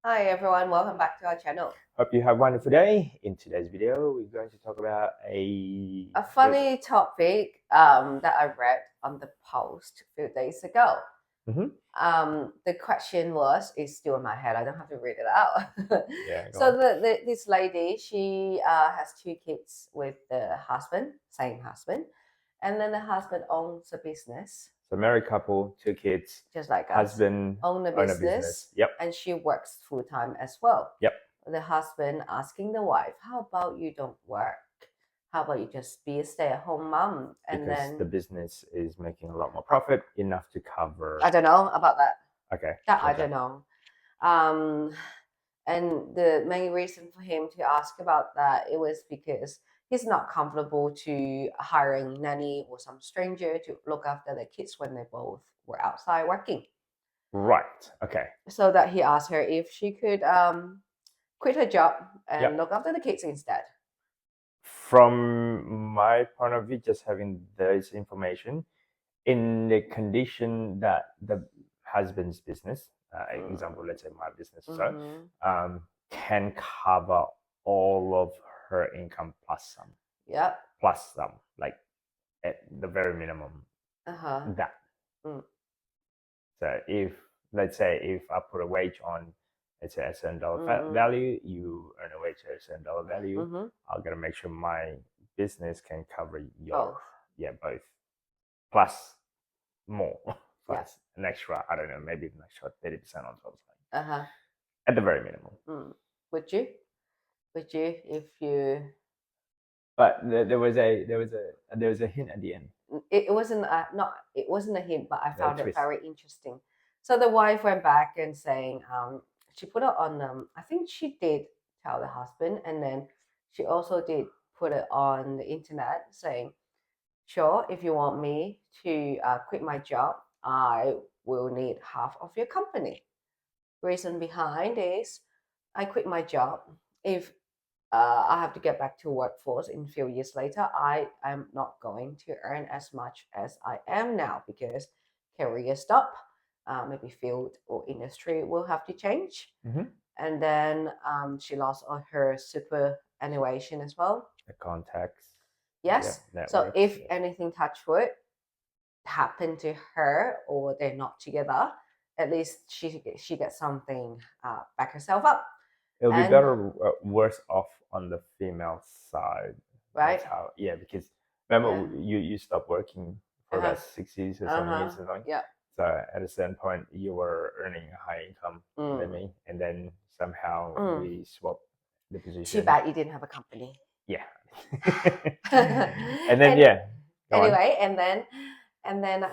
Hi everyone, welcome back to our channel. Hope you have a wonderful day. In today's video, we're going to talk about a funny topic that I read on the post a few days ago. The question is still in my head. I don't have to read it out. Yeah. So this lady, she has two kids with the husband, same husband, and then the husband owns a business. So married couple, two kids, just like us. husband Own a business. Yep. And she works full time as well. Yep. The husband asking the wife, "How about you don't work? How about you just be a stay-at-home mom?" And because then the business is making a lot more profit, enough to cover. I don't know about that. Okay. I don't know. And the main reason for him to ask about that, it was because he's not comfortable to hiring nanny or some stranger to look after the kids when they both were outside working. Right. Okay. So that he asked her if she could quit her job and Yep. look after the kids instead. From my point of view, just having this information, in the condition that the husband's business, example, let's say my business, can cover all of her income plus some. Yep. Plus some, like at the very minimum. That. So if, let's say, if I put a wage on, let's say a certain dollar value, you earn a wage at a certain dollar value, I'm gonna make sure my business can cover your both. Plus more. Plus an extra, I don't know, maybe an extra 30% on top of that. At the very minimum. Would you if you? But there was a hint at the end. It wasn't it wasn't a hint, but I found it very interesting. So the wife went back and saying she put it on I think she did tell the husband, and then she also did put it on the internet saying, "Sure, if you want me to quit my job, I will need half of your company." Reason behind is I quit my job. If I have to get back to workforce in a few years later, I am not going to earn as much as I am now because career stop, maybe field or industry will have to change. And then she lost all her superannuation as well. The contacts. Yes. So if anything touch wood happened to her or they're not together, at least she gets something back herself up. It'll be better, worse off on the female side, right? Because remember you stopped working for about 6 years or 7 years or something. Yeah. So at a certain point, you were earning a high income than me, and then somehow we swapped the position. Too bad you didn't have a company. Yeah. And then anyway, and then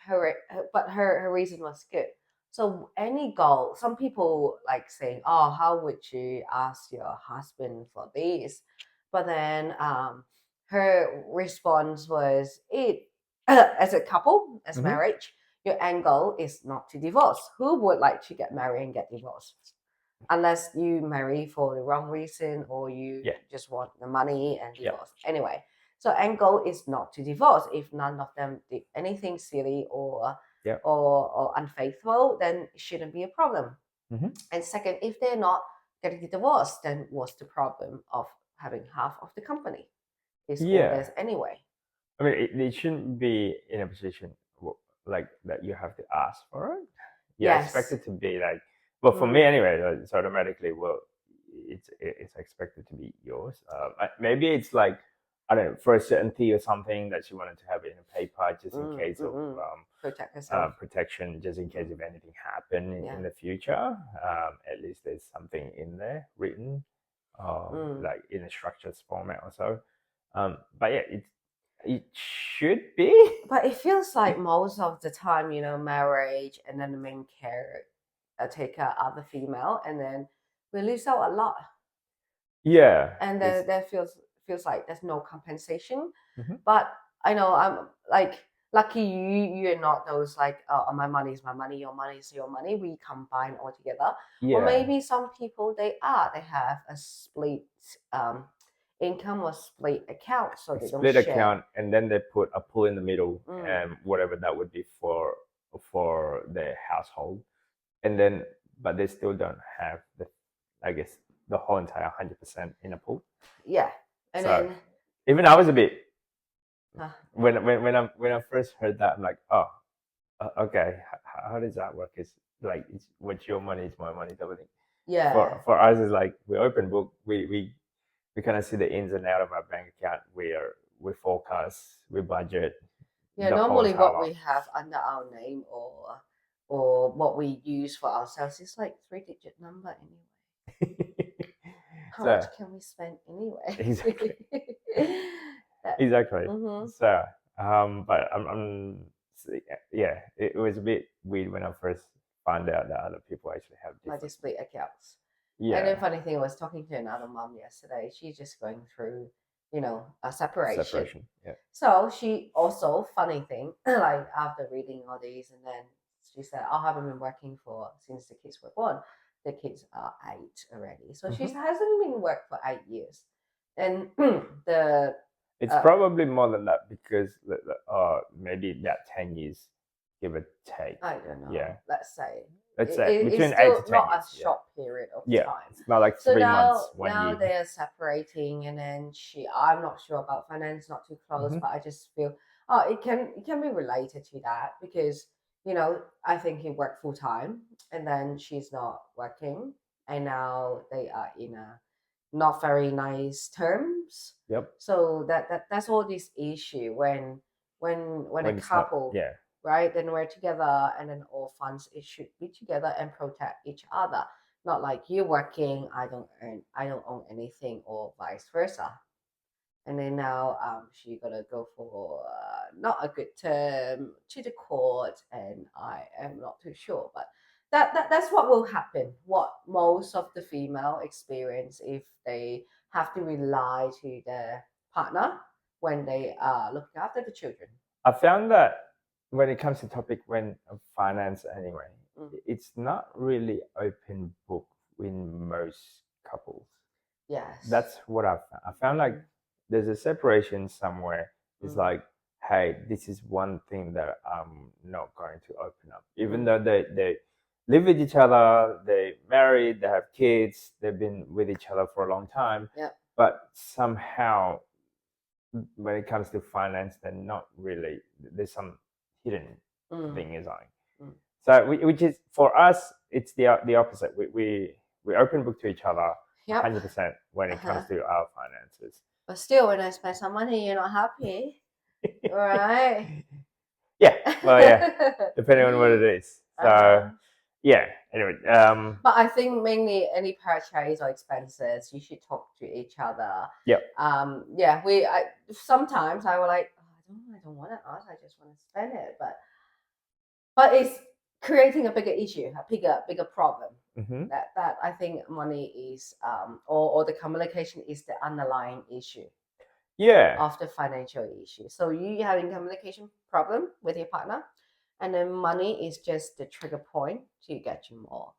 her reason was good. So any goal, some people like saying, "Oh, how would you ask your husband for this?" But then her response was, "It as a couple, as marriage, your end goal is not to divorce. Who would like to get married and get divorced? Unless you marry for the wrong reason or you just want the money and divorce." Anyway, so end goal is not to divorce. If none of them did anything silly or unfaithful, then it shouldn't be a problem. And second, if they're not getting divorced, then what's the problem of having half of the company? It's all theirs anyway. I mean, it shouldn't be in a position like that you have to ask for it. You're expected to be like, well, for me anyway, it's automatically, well, it's expected to be yours. Maybe it's like, I don't know, for a certainty or something that she wanted to have it in a paper just in case of protect herself. Protection, just in case if anything happened in the future. At least there's something in there written, like in a structured format or so. But yeah, it should be. But it feels like most of the time, marriage and then the main care take care of the female, and then we lose out a lot. Yeah. And then that feels like there's no compensation. But I know I'm like lucky you're not those like, oh, my money is my money, your money is your money, we combine all together. Or maybe some people they have a split income or split account, so they don't share. Split account, and then they put a pool in the middle, and whatever that would be for their household, and then but they still don't have the, I guess, the whole entire 100% in a pool. Yeah, and So then even I was a bit huh, when I first heard that, I'm like, oh, okay, how does that work? It's like it's what's your money, it's my money, type of thing. yeah, For us, it's like we open book, we kind of see the ins and out of our bank account. We forecast, we budget yeah. the whole Normally, entire what lot. we have under our name or what we use for ourselves is like 3-digit number anyway. How much So can we spend anyway? exactly, That, exactly. mm-hmm. So but yeah, it was a bit weird when I first found out that other people actually have Like different. split accounts. And then Yeah, funny thing, I was talking to another mom yesterday. She's just going through, a separation. separation. Yeah. So she also funny thing, like after reading all these, and then she said, "I haven't been working for since the kids were born. The kids are 8 already, so she Mm-hmm. hasn't been work for 8 years." And the It's probably more than that because maybe about 10 years, give or take. I don't know. Yeah. Let's say Let's say it's between 8 to still 10 not a years. Yeah. short period of Yeah. time. It's not like So 3 months, one now year. they are separating, and then I'm not sure about finance, not too close, Mm-hmm. but I just feel it can be related to that because I think he worked full time, and then she's not working, and now they are in a not very nice terms. Yep. So that's all this issue when a When it's not, couple, yeah. right, then we're together, and then all funds it should be together and protect each other, not like you working, I don't own anything, or vice versa. And then now she gonna go for not a good term to the court, and I am not too sure, but that's what will happen, what most of the female experience if they have to rely to their partner when they are looking after the children. I found that when it comes to topic when of finance anyway, Mm. it's not really open book in most couples. Yes. That's what I found like there's a separation somewhere. It's like, hey, this is one thing that I'm not going to open up. Even though they live with each other, they married, they have kids, they've been with each other for a long time. Yeah. But somehow when it comes to finance, they're not really, there's some hidden thing is on. So which is for us, it's the opposite. We open book to each other 100% when it comes to our finances. But still, when I spend some money, you're not happy, right? Yeah, well, yeah, depending on what it is. So, yeah. Anyway, but I think mainly any purchase or expenses, you should talk to each other. Yep. Yeah. Sometimes I will like, oh, I don't want to ask. I just want to spend it, but it's creating a bigger issue, a bigger problem. That I think money is or the communication is the underlying issue. Yeah. Of the financial issue. So you having communication problem with your partner, and then money is just the trigger point to get you more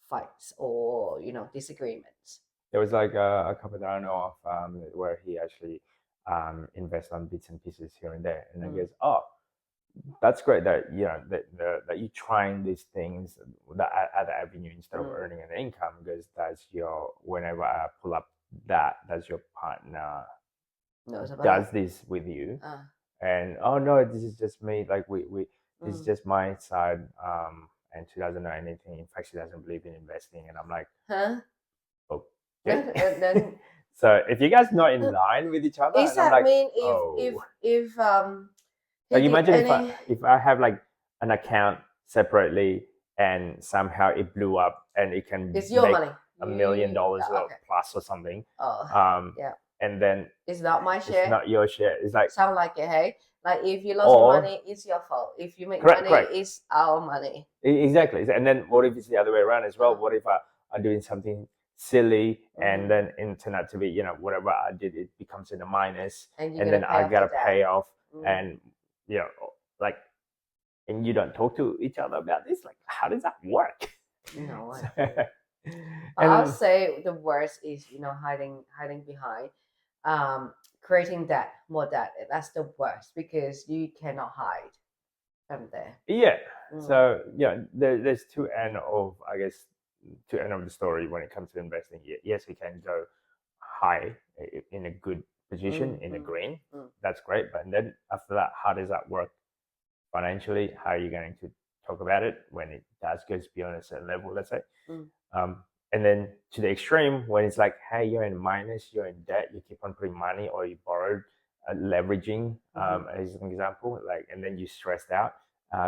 fights or disagreements. There was like a couple that I know of where he actually invests on bits and pieces here and there, and then goes, oh, that's great that that you're trying these things, that other avenue instead of earning an income, because that's your, whenever I pull up that's your partner does this with you, and oh no, this is just me, like we this is just my side, and she doesn't know anything. In fact, she doesn't believe in investing, and I'm like, okay. Then So if you guys not in line with each other, is and I'm that like, mean oh. if Like imagine if I have like an account separately and somehow it blew up and it can it's your make money, $1 million or plus or something. Yeah. And then it's not my share. It's not your share. It's like, sound like it, hey? Like if you lost your money, it's your fault. If you make money, it's our money. Exactly. And then what if it's the other way around as well? What if I'm doing something silly and then it turned out to be, whatever I did, it becomes in a minus, and then I gotta pay off, and like, and you don't talk to each other about this. Like, how does that work? No. I'll say the worst is hiding behind, creating debt, more debt. That's the worst because you cannot hide. from there. Yeah. So there's two end of the story when it comes to investing. Yes, you can go high in a good position in the green. That's great. But then after that, how does that work financially? How are you going to talk about it when it does goes beyond a certain level, let's say? And then to the extreme when it's like, hey, you're in minus, you're in debt, you keep on putting money or you borrowed, leveraging as an example, like, and then you're stressed out,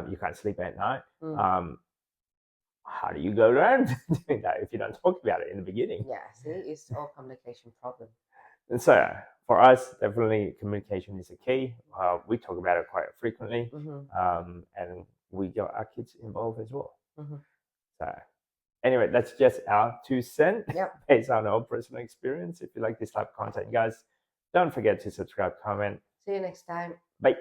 you can't sleep at night. How do you go around doing that if you don't talk about it in the beginning? Yeah, see, it's all communication problem. And so for us, definitely communication is a key. We talk about it quite frequently, and we get our kids involved as well. So anyway, that's just our 2 cents based on our personal experience. If you like this type of content, guys, don't forget to subscribe, comment. See you next time. Bye.